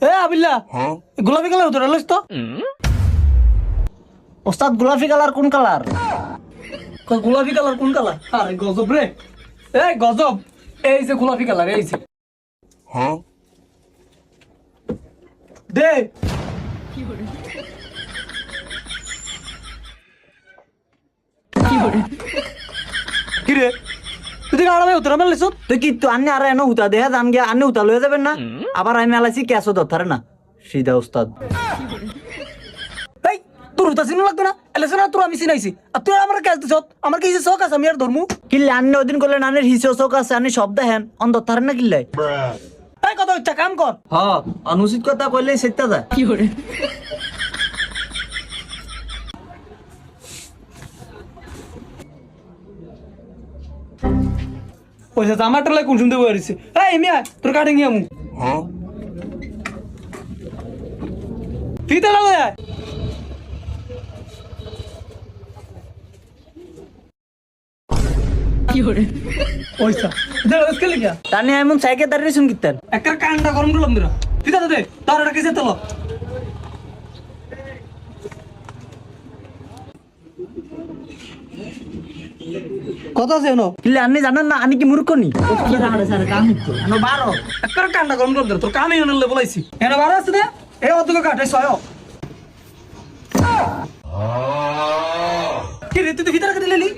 এ আবিল্লা গোলাপি কালার ধরে লইস তো। ওস্তাদ গোলাপি কালার কোন কালার? গোলাপি কালার কোন কালার? আরে গজব রে, এই গজব। এই যে গোলাপি কালার, এই যে দে। কি রে তুই আড়াই উত্তর মেলাইছ? তুই কি তো আন্নে আর এনে হুতা দেহা জান গিয়া আন্নে হুতা লয়ে যাবেন না? আবার আমি মেলাইছি ক্যাশও ধরতারে না সিধা ওস্তাদ। এই তোর হুতা চিনো লাগবে না? এলেছে না তোর আমি চিনাইছি, আর তুই আমার কাজ দিছ। আমার কি শখ আছে আমি আর ধর্মু? কিল্লে আন্নে ওদিন করলে নানের হিসে চোখ আছে আন্নে সব দেখেন অন ধরতারে না কিল্লে? এই কথা হচ্ছে কাম কর। হ অনুচিত কথা কইলে সেটা যায়। পয়সা জামাটা লাই কোন শুনতে বইছে। এই মিয়া তোর কাটিং নিয়ে আমু ফিতে লাগায় আয়। পয়সা দে আজকে লিখা তানি এমন সাইকেল দাঁড়িয়ে শুন কিতেন একটা কান্ডা গরম করলাম দিরা ফিতে দে তার এটা কিসে তেল কথা আছে এনো কিল্লে আন্নে জানেন না আনি কি মূর্খ নি? একটা কান্ডা গরম করলাম দিরা তোর কামই এনে বলাইছি এনে বাড়া আছে না এই অতকে কাটে ছয় কি রে তুই ভিতরে কেটে লিলি